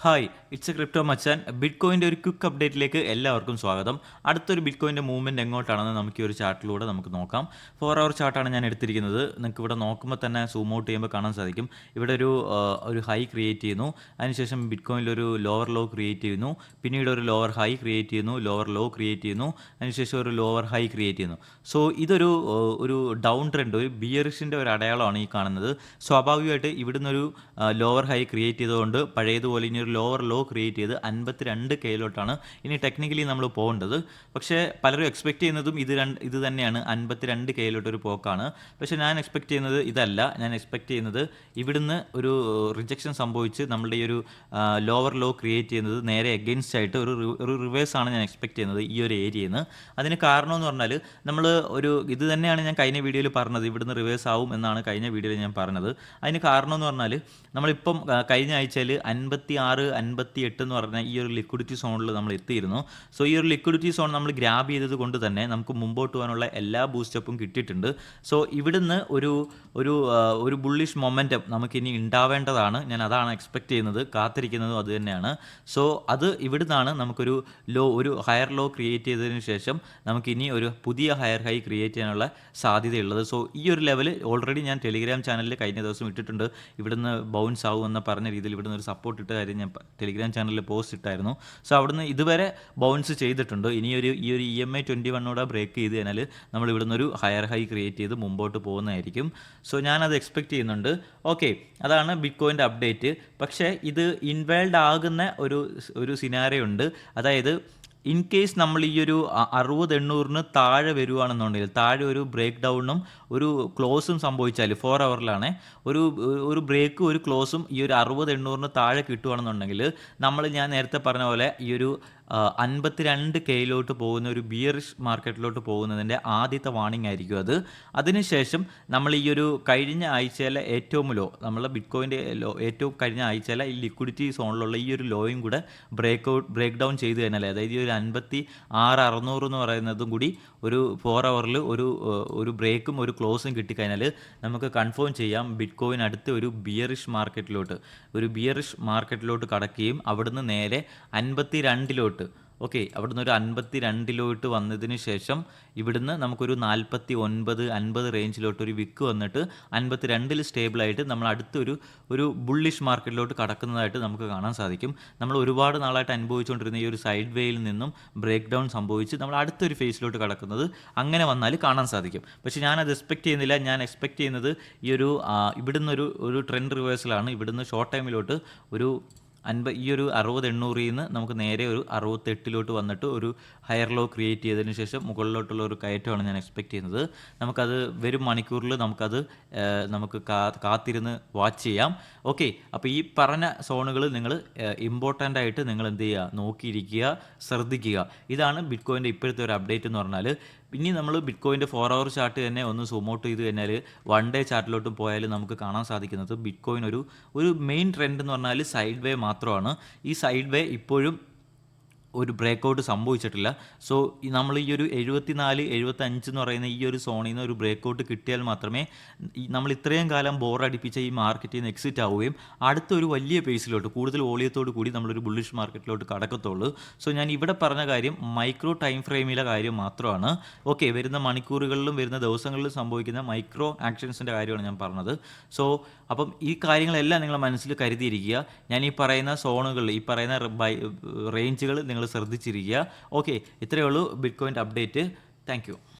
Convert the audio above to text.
Hi, it's A crypto മച്ചാൻ. ബിറ്റ്കോയിൻ്റെ ഒരു quick അപ്ഡേറ്റിലേക്ക് എല്ലാവർക്കും സ്വാഗതം. അടുത്തൊരു ബിറ്റ്കോയിൻ്റെ മൂവ്മെൻറ്റ് എങ്ങോട്ടാണെന്ന് നമുക്ക് ഈ ഒരു ചാർട്ടിലൂടെ നമുക്ക് നോക്കാം. 4 അവർ ചാർട്ടാണ് ഞാൻ എടുത്തിരിക്കുന്നത്. നിങ്ങൾക്ക് ഇവിടെ നോക്കുമ്പോൾ തന്നെ സൂം ഔട്ട് ചെയ്യുമ്പോൾ കാണാൻ സാധിക്കും. ഇവിടെ ഒരു ഹൈ ക്രിയേറ്റ് ചെയ്യുന്നു. അതിനുശേഷം ബിറ്റ്കോയിനിലൊരു ലോവർ ലോ ക്രിയേറ്റ് ചെയ്യുന്നു. പിന്നീട് ഒരു ലോവർ ഹൈ ക്രിയേറ്റ് ചെയ്യുന്നു. ലോവർ ലോ ക്രിയേറ്റ് ചെയ്യുന്നു. അതിനുശേഷം ഒരു ലോവർ ഹൈ ക്രിയേറ്റ് ചെയ്യുന്നു. സോ ഇതൊരു ഒരു ഡൗൺ ട്രെൻഡ്, ഒരു ബിയറിഷിൻ്റെ ഒരു അടയാളമാണ് ഈ കാണുന്നത്. സ്വാഭാവികമായിട്ട് ഇവിടുന്ന് ഒരു ലോവർ ഹൈ ക്രിയേറ്റ് ചെയ്തുകൊണ്ട് പഴയതുപോലെ ഇനി ഒരു ലോവർ ലോ ക്രിയേറ്റ് ചെയ്ത് 52 കെയിലോട്ടാണ് ഇനി ടെക്നിക്കലി നമ്മൾ പോകേണ്ടത്. പക്ഷേ പലരും എക്സ്പെക്ട് ചെയ്യുന്നതും ഇത് തന്നെയാണ്, 52 കെയിലോട്ടൊരു പോക്കാണ്. പക്ഷേ ഞാൻ എക്സ്പെക്ട് ചെയ്യുന്നത് ഇതല്ല. ഞാൻ എക്സ്പെക്ട് ചെയ്യുന്നത് ഇവിടുന്ന് ഒരു റിജക്ഷൻ സംഭവിച്ച് നമ്മളുടെ ഈ ഒരു ലോവർ ലോ ക്രിയേറ്റ് ചെയ്യുന്നത് നേരെ എഗെയിൻസ്റ്റ് ആയിട്ട് ഒരു റിവേഴ്സാണ് ഞാൻ എക്സ്പെക്ട് ചെയ്യുന്നത് ഈ ഒരു ഏരിയയിൽ നിന്ന്. അതിന് കാരണം എന്ന് പറഞ്ഞാൽ നമ്മൾ ഇത് തന്നെയാണ് ഞാൻ കഴിഞ്ഞ വീഡിയോയിൽ പറഞ്ഞത്, ഇവിടുന്ന് റിവേഴ്സ് ആവും എന്നാണ് കഴിഞ്ഞ വീഡിയോയിൽ ഞാൻ പറഞ്ഞത്. അതിന് കാരണം എന്ന് പറഞ്ഞാൽ നമ്മളിപ്പം കഴിഞ്ഞ ആഴ്ചയിൽ 56-58 എന്ന് പറഞ്ഞാൽ ഈ ഒരു ലിക്വിഡിറ്റി സോണിൽ നമ്മൾ എത്തിയിരുന്നു. സോ ഈ ഒരു ലിക്വിഡിറ്റി സോൺ നമ്മൾ ഗ്രാബ് ചെയ്തത് കൊണ്ട് തന്നെ നമുക്ക് മുമ്പോട്ട് പോകാനുള്ള എല്ലാ ബൂസ്റ്റപ്പും കിട്ടിയിട്ടുണ്ട്. സോ ഇവിടുന്ന് ഒരു ബുള്ളിഷ് മൊമെൻറ്റം നമുക്കിനി ഉണ്ടാവേണ്ടതാണ്. ഞാൻ അതാണ് എക്സ്പെക്ട് ചെയ്യുന്നത്, കാത്തിരിക്കുന്നതും അത് തന്നെയാണ്. സോ അത് ഇവിടുന്നാണ് ഒരു ഹയർ ലോ ക്രിയേറ്റ് ചെയ്തതിന് ശേഷം നമുക്കിനി ഒരു പുതിയ ഹയർ ഹൈ ക്രിയേറ്റ് ചെയ്യാനുള്ള സാധ്യതയുള്ളത്. സോ ഈ ഒരു ലെവൽ ഓൾറെഡി ഞാൻ ടെലിഗ്രാം ചാനലിൽ കഴിഞ്ഞ ദിവസം ഇട്ടിട്ടുണ്ട്. ഇവിടുന്ന് ബൗൺസ് ആവും എന്ന് പറഞ്ഞ രീതിയിൽ ഇവിടുന്ന് ഒരു സപ്പോർട്ട് ഇട്ട കാര്യം ഞാൻ ടെലിഗ്രാം ചാനലിൽ പോസ്റ്റ് ഇട്ടായിരുന്നു. സോ അവിടുന്ന് ഇതുവരെ ബൗൺസ് ചെയ്തിട്ടുണ്ട്. ഈ ഒരു EMA 21 ബ്രേക്ക് ചെയ്ത് കഴിഞ്ഞാൽ നമ്മൾ ഇവിടുന്ന് ഒരു ഹയർ ഹൈ ക്രിയേറ്റ് ചെയ്ത് മുമ്പോട്ട് പോകുന്നതായിരിക്കും. സോ ഞാനത് എക്സ്പെക്ട് ചെയ്യുന്നുണ്ട്. ഓക്കെ, അതാണ് ബിറ്റ്കോയിൻ്റെ അപ്ഡേറ്റ്. പക്ഷേ ഇത് ഇൻവാൽഡ് ആകുന്ന ഒരു സിനാരിയോ ഉണ്ട്. അതായത് ഇൻ കേസ് നമ്മൾ ഈ ഒരു 60-800 താഴെ വരുവാണെന്നുണ്ടെങ്കിൽ, താഴെ ഒരു ബ്രേക്ക് ഡൗണും ഒരു ക്ലോസും സംഭവിച്ചാൽ 4 അവറിലാണ് ഒരു ബ്രേക്കും ഒരു ക്ലോസും ഈ ഒരു 60-800 താഴെ കിട്ടുകയാണെന്നുണ്ടെങ്കിൽ ഞാൻ നേരത്തെ പറഞ്ഞ പോലെ ഈ ഒരു 52 കെയിലോട്ട് പോകുന്ന ഒരു ബിയറിഷ് മാർക്കറ്റിലോട്ട് പോകുന്നതിൻ്റെ ആദ്യത്തെ വാർണിംഗ് ആയിരിക്കും അത്. അതിനുശേഷം നമ്മൾ ഈ ഒരു കഴിഞ്ഞ ആഴ്ചയിലെ ഏറ്റവും ലോ, നമ്മളെ ബിറ്റ്കോയിൻ്റെ ഏറ്റവും കഴിഞ്ഞ ആഴ്ചയിലെ ഈ ലിക്വിഡിറ്റി സോണിലുള്ള ഈ ഒരു ലോയും കൂടെ ബ്രേക്ക് ഡൗൺ ചെയ്ത് കഴിഞ്ഞാൽ, അതായത് ഈ ഒരു 56,600 എന്ന് പറയുന്നതും കൂടി ഒരു 4 അവറിൽ ഒരു ബ്രേക്കും ഒരു ക്ലോസും കിട്ടിക്കഴിഞ്ഞാൽ നമുക്ക് കൺഫേം ചെയ്യാം ബിറ്റ്കോയിൻ അടുത്ത് ഒരു ബിയറിഷ് മാർക്കറ്റിലോട്ട് കടക്കുകയും അവിടുന്ന് നേരെ 52 അവിടുന്ന് ഒരു 52 വന്നതിന് ശേഷം ഇവിടുന്ന് നമുക്കൊരു 49-50 റേഞ്ചിലോട്ട് ഒരു വിക്ക് വന്നിട്ട് 52 സ്റ്റേബിളായിട്ട് നമ്മൾ ഒരു ബുള്ളിഷ് മാർക്കറ്റിലോട്ട് കടക്കുന്നതായിട്ട് നമുക്ക് കാണാൻ സാധിക്കും. നമ്മൾ ഒരുപാട് നാളായിട്ട് അനുഭവിച്ചുകൊണ്ടിരുന്ന ഈ ഒരു സൈഡ് വേയിൽ നിന്നും ബ്രേക്ക് ഡൗൺ സംഭവിച്ച് നമ്മൾ അടുത്തൊരു ഫേസിലോട്ട് കടക്കുന്നത് അങ്ങനെ വന്നാൽ കാണാൻ സാധിക്കും. പക്ഷേ ഞാനത് എക്സ്പെക്ട് ചെയ്യുന്നില്ല. ഞാൻ എക്സ്പെക്ട് ചെയ്യുന്നത് ഇവിടുന്ന് ഒരു ട്രെൻഡ് റിവേഴ്സലാണ്. ഇവിടുന്ന് ഷോർട്ട് ടൈമിലോട്ട് ഈ ഒരു 60-800 നിന്ന് നമുക്ക് നേരെ ഒരു 68 വന്നിട്ട് ഒരു ഹയർ ലോ ക്രിയേറ്റ് ചെയ്തതിന് ശേഷം മുകളിലോട്ടുള്ള ഒരു കയറ്റമാണ് ഞാൻ എക്സ്പെക്ട് ചെയ്യുന്നത്. നമുക്കത് വരും മണിക്കൂറിൽ നമുക്ക് കാത്തിരുന്ന് വാച്ച് ചെയ്യാം. ഓക്കെ, അപ്പോൾ ഈ പറഞ്ഞ സോണുകൾ നിങ്ങൾ ഇമ്പോർട്ടൻ്റ് ആയിട്ട് നിങ്ങൾ എന്ത് ചെയ്യുക, നോക്കിയിരിക്കുക, ശ്രദ്ധിക്കുക. ഇതാണ് ബിറ്റ്കോയിൻ്റെ ഇപ്പോഴത്തെ ഒരു അപ്ഡേറ്റ് എന്ന് പറഞ്ഞാൽ. ഇനി നമ്മൾ ബിറ്റ്കോയിൻ്റെ 4 അവർ ചാർട്ട് തന്നെ ഒന്ന് സൂം ഔട്ട് ചെയ്ത് കഴിഞ്ഞാൽ 1 ഡേ ചാർട്ടിലോട്ടും പോയാൽ നമുക്ക് കാണാൻ സാധിക്കുന്നത് ബിറ്റ്കോയിൻ ഒരു മെയിൻ ട്രെൻഡ് എന്ന് പറഞ്ഞാൽ സൈഡ് വേ മാത്രമാണ്. ഈ സൈഡ് വേ ഇപ്പോഴും ഒരു ബ്രേക്കൗട്ട് സംഭവിച്ചിട്ടില്ല. സോ നമ്മൾ ഈ ഒരു 74-75 എന്ന് പറയുന്ന ഈ ഒരു സോണിൽ നിന്ന് ഒരു ബ്രേക്കൗട്ട് കിട്ടിയാൽ മാത്രമേ നമ്മൾ ഇത്രയും കാലം ബോറടിപ്പിച്ച ഈ മാർക്കറ്റിൽ നിന്ന് എക്സിറ്റ് ആവുകയും അടുത്തൊരു വലിയ പേസിലോട്ട് കൂടുതൽ വോളിയത്തോട് കൂടി നമ്മളൊരു ബുള്ളിഷ് മാർക്കറ്റിലോട്ട് കടക്കത്തുള്ളൂ. സോ ഞാൻ ഇവിടെ പറഞ്ഞ കാര്യം മൈക്രോ ടൈം ഫ്രെയിമിലെ കാര്യം മാത്രമാണ്. ഓക്കെ, വരുന്ന മണിക്കൂറുകളിലും വരുന്ന ദിവസങ്ങളിലും സംഭവിക്കുന്ന മൈക്രോ ആക്ഷൻസിൻ്റെ കാര്യമാണ് ഞാൻ പറഞ്ഞത്. സോ അപ്പം ഈ കാര്യങ്ങളെല്ലാം നിങ്ങൾ മനസ്സിൽ കരുതിയിരിക്കുക. ഞാൻ ഈ പറയുന്ന സോണുകൾ, ഈ പറയുന്ന റേഞ്ചുകൾ നിങ്ങൾ ശ്രദ്ധിച്ചിരിക്കുക. ഓക്കെ, ഇത്രയേ ഉള്ളൂ ബിറ്റ്കോയിൻ്റെ അപ്ഡേറ്റ്. Thank you.